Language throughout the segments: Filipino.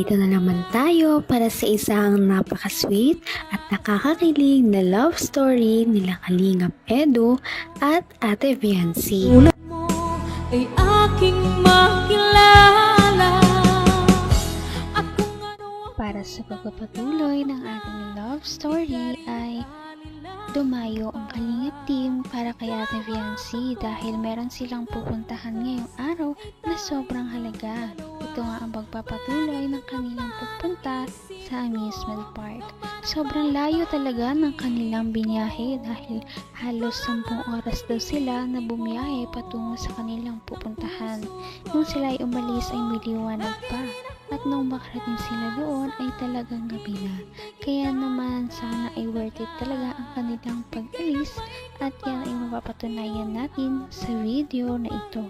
Narito na naman tayo para sa isang napaka-sweet at nakakakilig na love story nila Kalingap Edu at Ate Viancy. Tulad mo ay aking makilala at kung ano Para sa pagpapatuloy ng ating love story ay dumayo ang Kalingap team para kay Ate Viancy dahil meron silang pupuntahan ngayong araw na sobrang halaga. Ito nga ang pagpapatuloy ng kanilang pupunta sa amusement park. Sobrang layo talaga ng kanilang binyahe dahil halos 10 oras daw sila na bumiyahe patungo sa kanilang pupuntahan. Nung sila ay umalis ay may liwanag pa. At nung makarating sila doon ay talagang gabi na. Kaya naman sana ay worth it talaga ang kanilang pag-alis at yan ay mapapatunayan natin sa video na ito.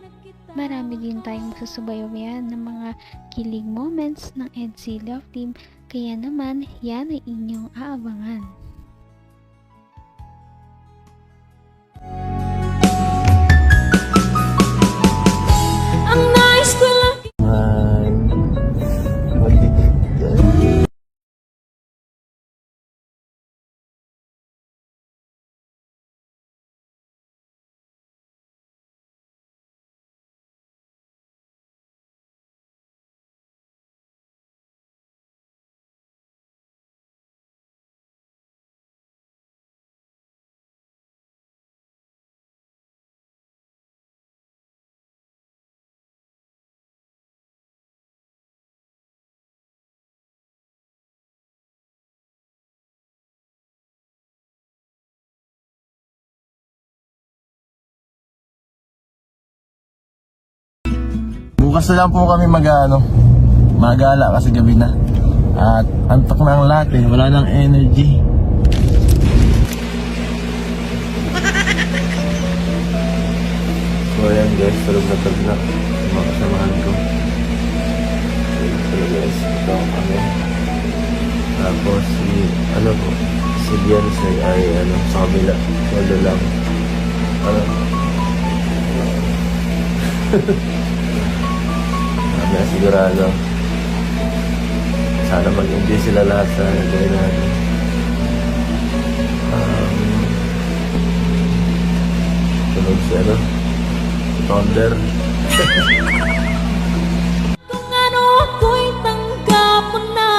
Marami din tayong masusubayan ng mga kilig moments ng EDC Love Team, kaya naman yan ay inyong aabangan. ang nais ko lang. Bukas na lang po kami magala kasi gabi na. At antok na ang lahat eh, wala nang energy. So ayan guys, tulog na yung mga kasamahan ko. So guys, ito kami. Tapos si Beyonce ay sa kabila. Wala lang. Na sigurado sana mag-enjoy sila lahat sa gawin natin. Tunog si Thunder. Kung ano ako'y tanggap mo na,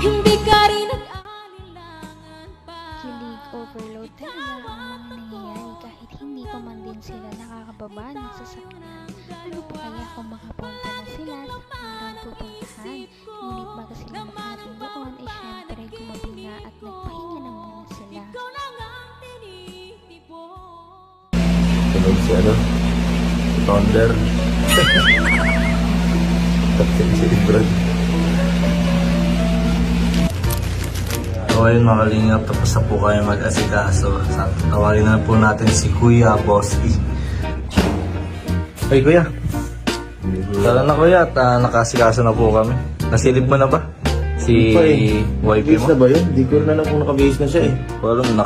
hindi ka rin nag-alinlangan pa. Kilig overload talaga ang mga nangyayari kahit hindi pa man din sila nakakababa ng sasakyan. Ano pa kaya kung makapunta na sila sa kanilang pupuntahan? Ngunit bago sila makarating doon ay syempre gumabi na at nagpahinga na muna sila. Ikaw lang ang tinitipon. Tunog si Thunder. Tapos si Brad. So ayun mga kalingap, tapos na po kayo mag-asikaso. Tawagin na po natin si Kuya Bossy. Hey Kuya. Tara na Kuya, at nakasikaso na po kami. Nasilip mo na ba? Si wifey mo? Base na ba yun? Di ko na lang kung naka-base na siya eh. Walang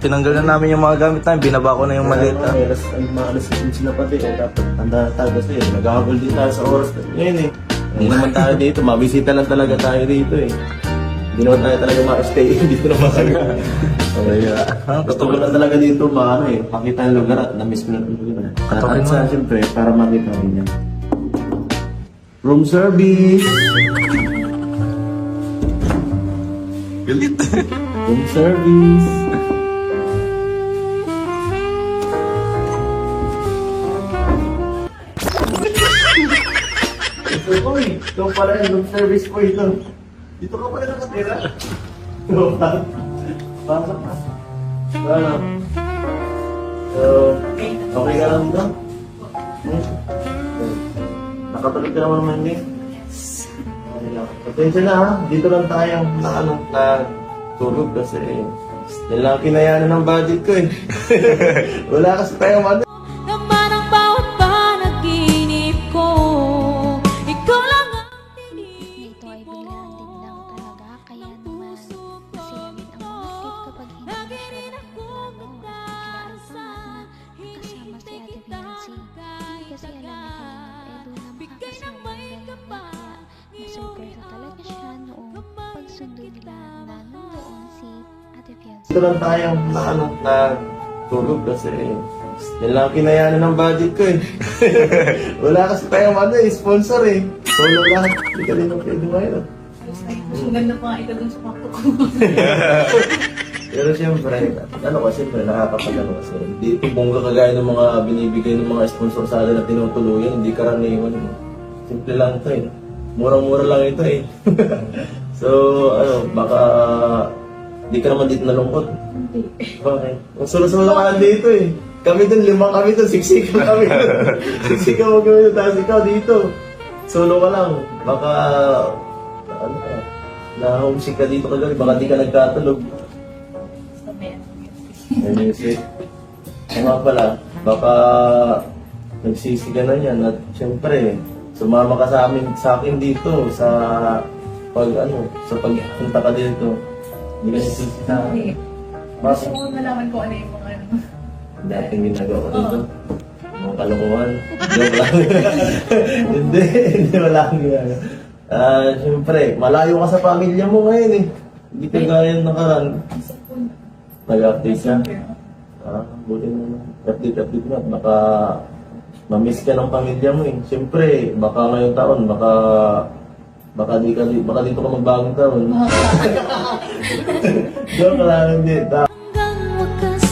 tinanggal na namin yung mga gamit namin, binaba ko na yung maliit. Mga alas 6 sila pati eh. Dapat tanda na tayo kasi nag-ahabol din tayo sa oras. Ngayon eh. Hindi naman tayo dito. Mabisita lang talaga tayo dito eh. Hindi naman tayo talaga ma-stay. Dito naman tayo. Gusto ko lang talaga dito makita yung lugar at na-miss ko na yung lugar. At sa siyempre, para makita rin niya. Room service! Galit. Room service! Uy, ito pala yung room service po ito. Dito ka pala nakatira. Pasok na. So, okay ka lang dito? Nakatulog ka naman naman din. Okay lang. Atensya na ha, dito lang tayong na tulog kasi yan lang kinayanan ng budget ko eh. Wala kasi tayong Naman ang bawat panaginip ko, ikaw lang ang Ito ay biglaan din lang talaga, kaya naman masiramin ang mga trip kapag hindi masyadong pinaplano at biglaan pa nga na kasama si Ate Viancy. Hindi kasi alam ni Kalingap Edu na makakasama ang dalawa kaya na-surprise talaga siya napagkasundo nila na nandoon si Ate Fiancé. Dito lang tayong na tulog kasi yan lang kinayanan ng budget ko eh. Wala kasi tayong sponsor eh. Solo lahat. Hindi ka rin ang pwede ngayon. Ang ganda pa nga ito dun sa kwarto ko. Pero siyempre, siyempre nakakapagano kasi. Hindi ito bongga kagaya ng mga binibigay ng mga sponsor sa atin na tinutuluyan. Hindi karaniwan. Simple lang ito eh. Murang-mura lang ito eh. So, baka di ka naman dito nalungkot. Hindi. Bakit? Ang solo-solo ka dito eh. Kami dun, 5 kami dun, siksikan kami dun. Siksikan mo kami dun, tapos ikaw dito. Solo ka lang. Baka, na-homesick ka dito kagabi, baka di ka nagkatulog. May music. Nga pala, baka nagsisi ka na yan at syempre, sumama ka sa akin dito sa pagpunta ka dito. Hindi ka nagsisi na. Gusto mo malaman ko ano yung mga dating ginagawa dito. Mga kalokohan. Joke lang. Hindi wala akong ginagawa. Siyempre, malayo ka sa pamilya mo ngayon eh. Hindi ka gaya nakaraan. Nag-update ka? Buti naman. Update na. Baka ma-miss ka ng pamilya mo eh. Siyempre, baka ngayong taon, baka dito ka magbagong taon. Joke lang, hindi. hanggang wakas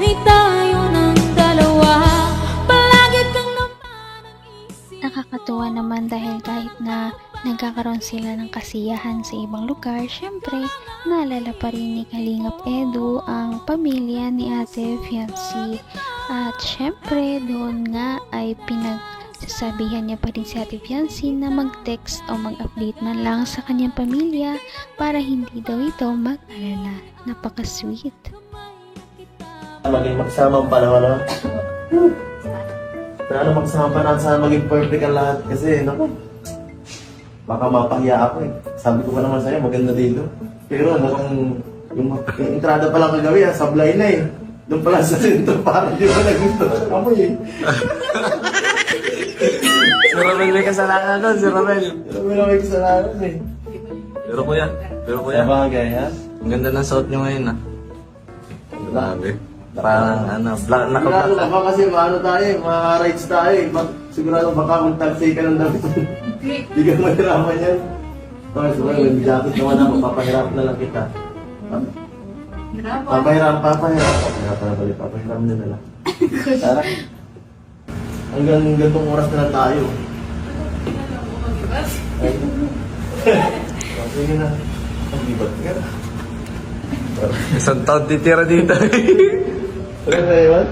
ay tayo ng dalawa. Palagi kang naman ang isip. Nakakatuwa naman dahil kahit na nagkakaroon sila ng kasiyahan sa ibang lugar, syempre, naalala pa rin ni Kalingap Edu ang pamilya ni Ate Fiancé. At syempre, doon nga ay pinagsasabihan niya pa rin si Ate Fiancé na mag-text o mag-update man lang sa kanyang pamilya para hindi daw ito mag-alala. Napaka-sweet. Maging magsama ang panahon. Sana magsama pa na, sana maging perfect ang lahat. Kasi, baka mapahiya ako eh. Sabi ko pa naman sa'yo, maganda dito. Pero yung entrada pa lang kagabi, sablay na eh. Doon pala sa sentro, parang di ba nagusto sa amoy eh. Si Romel may kasalanan doon, si Romel. Pero may kasalanan eh. Pero kuya, Kaya bagay ha? ang ganda ng suot nyo ngayon ah. Grabe. Parang Sigurado naka-black ka ba kasi tayo, rights tayo eh. Sigurado baka kung tagsay ka ng damit. Hindi ka mahirapan yan. Okay, so may jacket naman na, mapapahirap na lang kita. Papahirap na balik, papahirap na lang. Tara. Hanggang gantong oras na lang tayo. Ay. Sige na. Ang libat ka. Isang taon titira dito. Ano sa iwan?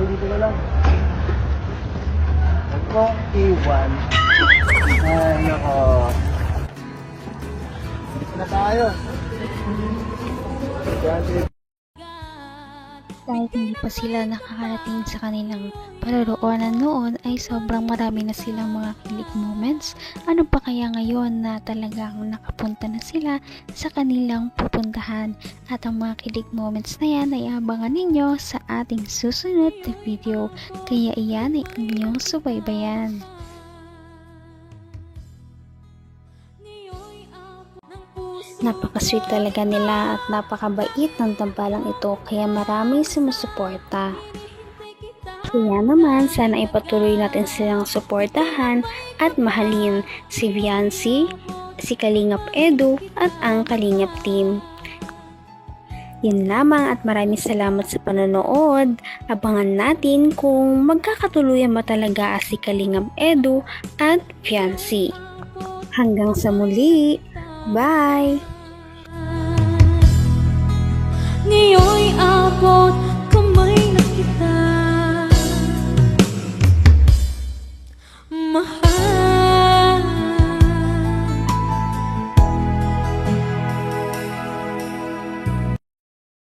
Dito na lang. Ako, iwan. Ay, nako. Dito na tayo. Kahit hindi pa sila nakakarating sa kanilang paroroonan noon ay sobrang marami na silang mga kilig moments. Ano pa kaya ngayon na talagang nakapunta na sila sa kanilang pupuntahan? At ang mga kilig moments na yan ay abangan ninyo sa ating susunod na video. Kaya iyan ay inyong subaybayan. Napaka-sweet talaga nila at napakabait ng tambalang ito kaya maraming sumusuporta. Kaya naman sana ipatuloy natin silang suportahan at mahalin si Fiancé, si Kalingap Edu at ang Kalingap team. Yun lamang at maraming salamat sa panonood. Abangan natin kung magkakatuluyan ba talaga si Kalingap Edu at Fiancé. Hanggang sa muli! Bye! Ngayon'y abot